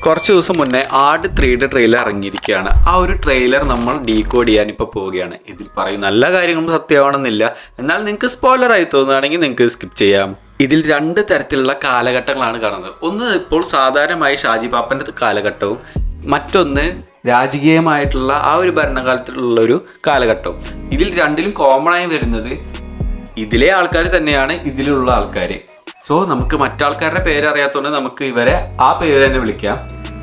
കുറച്ച് ദിവസം മുന്നേ ആട് 3യുടെ ട്രെയിലർ ഇറങ്ങിയിരിക്കുകയാണ്. ആ ഒരു ട്രെയിലർ നമ്മൾ ഡീകോഡ് ചെയ്യാൻ ഇപ്പോൾ പോവുകയാണ്. ഇതിൽ പറയുന്ന എല്ലാ കാര്യങ്ങളും സത്യമാണെന്നില്ല, എന്നാൽ നിങ്ങൾക്ക് സ്പോയിലറായി തോന്നുകയാണെങ്കിൽ നിങ്ങൾക്ക് സ്കിപ്പ് ചെയ്യാം. ഇതിൽ രണ്ട് തരത്തിലുള്ള കാലഘട്ടങ്ങളാണ് കാണുന്നത്. ഒന്ന് ഇപ്പോൾ സാധാരണമായി ഷാജി പാപ്പൻ്റെ കാലഘട്ടവും, മറ്റൊന്ന് രാജകീയമായിട്ടുള്ള ആ ഒരു ഭരണകാലത്തിലുള്ളൊരു കാലഘട്ടവും. ഇതിൽ രണ്ടിലും കോമണായി വരുന്നത് ഇതിലെ ആൾക്കാർ തന്നെയാണ് ഇതിലുള്ള ആൾക്കാർ. സോ നമുക്ക് മറ്റാൾക്കാരുടെ പേരറിയാത്തതുകൊണ്ട് നമുക്ക് ഇവരെ ആ പേര് തന്നെ വിളിക്കാം.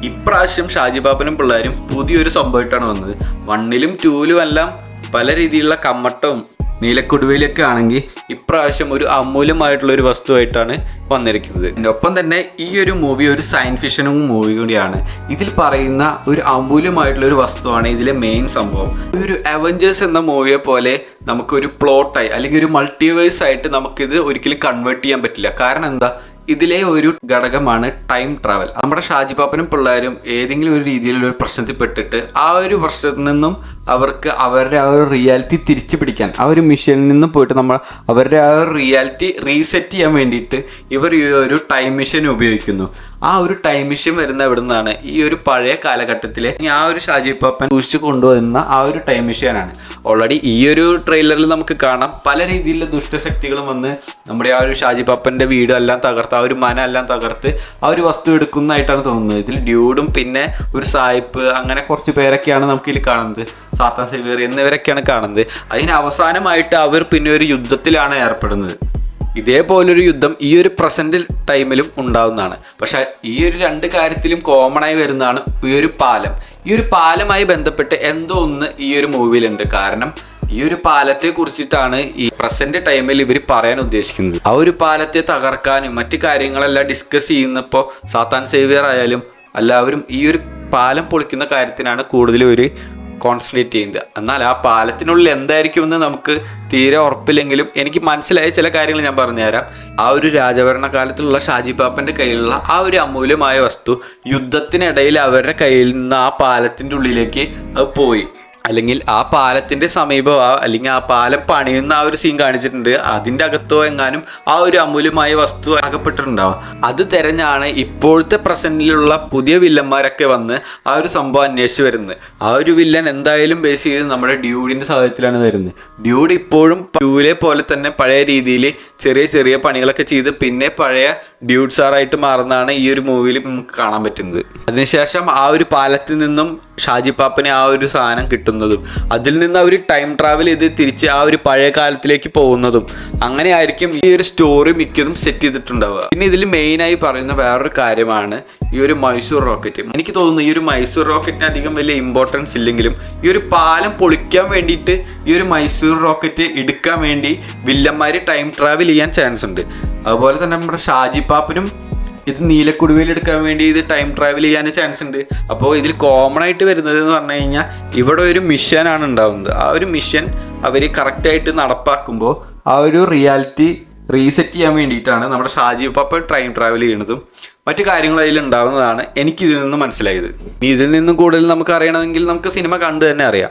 ഇപ്രാവശ്യം ഷാജി പാപ്പനും പിള്ളേരും പുതിയൊരു സംഭവമായിട്ടാണ് വന്നത്. 1ലും 2ലും എല്ലാം പല രീതിയിലുള്ള കമ്മട്ടവും നീലക്കൊടുവേലൊക്കെ ആണെങ്കിൽ ഇപ്രാവശ്യം ഒരു അമൂല്യമായിട്ടുള്ളൊരു വസ്തുവായിട്ടാണ് വന്നിരിക്കുന്നത്. ഒപ്പം തന്നെ ഈ ഒരു മൂവി ഒരു സയൻസ് ഫിക്ഷനും മൂവി കൂടിയാണ്. ഇതിൽ പറയുന്ന ഒരു അമൂല്യമായിട്ടുള്ളൊരു വസ്തുവാണ് ഇതിലെ മെയിൻ സംഭവം. ഒരു അവഞ്ചേഴ്സ് എന്ന മൂവിയെ പോലെ നമുക്കൊരു പ്ലോട്ടായി അല്ലെങ്കിൽ ഒരു മൾട്ടിവേഴ്സ് ആയിട്ട് നമുക്കിത് ഒരിക്കലും കൺവേർട്ട് ചെയ്യാൻ പറ്റില്ല. കാരണം എന്താ, ഇതിലെ ഒരു ഘടകമാണ് ടൈം ട്രാവൽ. നമ്മുടെ ഷാജി പാപ്പനും പിള്ളേരും ഏതെങ്കിലും ഒരു രീതിയിലുള്ള ഒരു പ്രശ്നത്തിൽ പെട്ടിട്ട് ആ ഒരു പ്രശ്നത്തിൽ നിന്നും അവർക്ക് അവരുടെ ആ ഒരു റിയാലിറ്റി തിരിച്ചു പിടിക്കാൻ, ആ ഒരു മിഷനിൽ നിന്നും പോയിട്ട് നമ്മൾ അവരുടെ ആ ഒരു റിയാലിറ്റി റീസെറ്റ് ചെയ്യാൻ വേണ്ടിയിട്ട് ഇവർ ഈ ഒരു ടൈം മിഷൻ ഉപയോഗിക്കുന്നു. ആ ഒരു ടൈം മിഷൻ വരുന്ന എവിടെ നിന്നാണ്? ഈ ഒരു പഴയ കാലഘട്ടത്തിലെ ആ ഒരു ഷാജി പാപ്പൻ സൂക്ഷിച്ചു കൊണ്ടുവന്ന ആ ഒരു ടൈം മിഷനാണ്. ഓൾറെഡി ഈ ഒരു ട്രെയിലറിൽ നമുക്ക് കാണാം പല രീതിയിലുള്ള ദുഷ്ടശക്തികളും വന്ന് നമ്മുടെ ആ ഒരു ഷാജി പാപ്പൻ്റെ വീടെല്ലാം തകർത്ത്, ആ ഒരു മന എല്ലാം തകർത്ത് ആ ഒരു വസ്തു എടുക്കുന്നതായിട്ടാണ് തോന്നുന്നത്. ഇതിൽ ഡ്യൂഡും പിന്നെ ഒരു സായിപ്പ് അങ്ങനെ കുറച്ച് പേരൊക്കെയാണ് നമുക്കിതിൽ കാണുന്നത്. സാത്താൻ സേവിയർ എന്നിവരൊക്കെയാണ് കാണുന്നത്. അതിന് അവസാനമായിട്ട് അവർ പിന്നെ ഒരു യുദ്ധത്തിലാണ് ഏർപ്പെടുന്നത്. ഇതേപോലൊരു യുദ്ധം ഈ ഒരു പ്രസൻറ്റ് ടൈമിലും ഉണ്ടാവുന്നതാണ്. പക്ഷേ ഈ ഒരു രണ്ട് കാര്യത്തിലും കോമണായി വരുന്നതാണ് ഈ ഒരു പാലം. ഈ ഒരു പാലമായി ബന്ധപ്പെട്ട് എന്തോ ഒന്ന് ഈ ഒരു മൂവിയിലുണ്ട്. കാരണം ഈ ഒരു പാലത്തെ കുറിച്ചിട്ടാണ് ഈ പ്രസന്റ് ടൈമിൽ ഇവർ പറയാൻ ഉദ്ദേശിക്കുന്നത്. ആ ഒരു പാലത്തെ തകർക്കാനും മറ്റു കാര്യങ്ങളെല്ലാം ഡിസ്കസ് ചെയ്യുന്നപ്പോൾ സാത്താൻ സേവിയർ ആയാലും എല്ലാവരും ഈ ഒരു പാലം പൊളിക്കുന്ന കാര്യത്തിനാണ് കൂടുതലും ഒരു കോൺസെൻട്രേറ്റ് ചെയ്യുന്നത്. എന്നാൽ ആ പാലത്തിനുള്ളിൽ എന്തായിരിക്കുമെന്ന് നമുക്ക് തീരെ ഉറപ്പില്ലെങ്കിലും എനിക്ക് മനസ്സിലായ ചില കാര്യങ്ങൾ ഞാൻ പറഞ്ഞുതരാം. ആ ഒരു രാജഭരണകാലത്തുള്ള ഷാജി പാപ്പൻ്റെ കയ്യിലുള്ള ആ ഒരു അമൂല്യമായ വസ്തു യുദ്ധത്തിനിടയിൽ അവരുടെ കയ്യിൽ നിന്ന് ആ പാലത്തിൻ്റെ ഉള്ളിലേക്ക് അത് പോയി. അല്ലെങ്കിൽ ആ പാലത്തിൻ്റെ സമീപം അല്ലെങ്കിൽ ആ പാലം പണിയുന്ന ആ ഒരു സീൻ കാണിച്ചിട്ടുണ്ട്. അതിൻ്റെ അകത്തോ എങ്ങാനും ആ ഒരു അമൂല്യമായ വസ്തു അകപ്പെട്ടിട്ടുണ്ടാവും. അത് തിരഞ്ഞാണ് ഇപ്പോഴത്തെ പ്രസൻറ്റിലുള്ള പുതിയ വില്ലന്മാരൊക്കെ വന്ന് ആ ഒരു സംഭവം അന്വേഷിച്ച് വരുന്നത്. ആ ഒരു വില്ലൻ എന്തായാലും ബേസ് ചെയ്ത് നമ്മുടെ ഡ്യൂഡിൻ്റെ സഹായത്തിലാണ് വരുന്നത്. ഡ്യൂഡ് ഇപ്പോഴും 2ലെ പോലെ തന്നെ പഴയ രീതിയിൽ ചെറിയ ചെറിയ പണികളൊക്കെ ചെയ്ത് പിന്നെ പഴയ ഡ്യൂഡ് സാറായിട്ട് മാറുന്നതാണ് ഈ ഒരു മൂവിയിൽ നമുക്ക് കാണാൻ പറ്റുന്നത്. അതിനുശേഷം ആ ഒരു പാലത്തിൽ നിന്നും ഷാജി പാപ്പന് ആ ഒരു സാധനം കിട്ടുന്നതും അതിൽ നിന്ന് അവർ ടൈം ട്രാവൽ ചെയ്ത് തിരിച്ച് ആ ഒരു പഴയ കാലത്തിലേക്ക് പോകുന്നതും അങ്ങനെ ആയിരിക്കും ഈ ഒരു സ്റ്റോറി മിക്കതും സെറ്റ് ചെയ്തിട്ടുണ്ടാവുക. പിന്നെ ഇതിൽ മെയിനായി പറയുന്ന വേറൊരു കാര്യമാണ് ഈ ഒരു മൈസൂർ റോക്കറ്റ്. എനിക്ക് തോന്നുന്നു ഈ ഒരു മൈസൂർ റോക്കറ്റിന് അധികം വലിയ ഇമ്പോർട്ടൻസ് ഇല്ലെങ്കിലും ഈ ഒരു പാലം പൊളിക്കാൻ വേണ്ടിയിട്ട് ഈ ഒരു മൈസൂർ റോക്കറ്റ് എടുക്കാൻ വേണ്ടി വില്ലന്മാർ ടൈം ട്രാവൽ ചെയ്യാൻ ചാൻസ് ഉണ്ട്. അതുപോലെ തന്നെ നമ്മുടെ ഷാജി പാപ്പനും ഇത് നീലക്കൊടുവേൽ എടുക്കാൻ വേണ്ടി ഇത് ടൈം ട്രാവൽ ചെയ്യാൻ ചാൻസ് ഉണ്ട്. അപ്പോൾ ഇതിൽ കോമൺ ആയിട്ട് വരുന്നത് എന്ന് പറഞ്ഞു കഴിഞ്ഞാൽ ഇവിടെ ഒരു മിഷനാണ് ഉണ്ടാകുന്നത്. ആ ഒരു മിഷൻ അവർ കറക്റ്റായിട്ട് നടപ്പാക്കുമ്പോൾ ആ ഒരു റിയാലിറ്റി റീസെറ്റ് ചെയ്യാൻ വേണ്ടിയിട്ടാണ് നമ്മുടെ ഷാജി പാപ്പ ടൈം ട്രാവൽ ചെയ്യുന്നതും മറ്റു കാര്യങ്ങൾ അതിൽ ഉണ്ടാകുന്നതാണ് എനിക്കിതിൽ നിന്ന് മനസ്സിലായത്. ഇതിൽ നിന്നും കൂടുതൽ നമുക്ക് അറിയണമെങ്കിൽ നമുക്ക് സിനിമ കണ്ടു തന്നെ അറിയാം.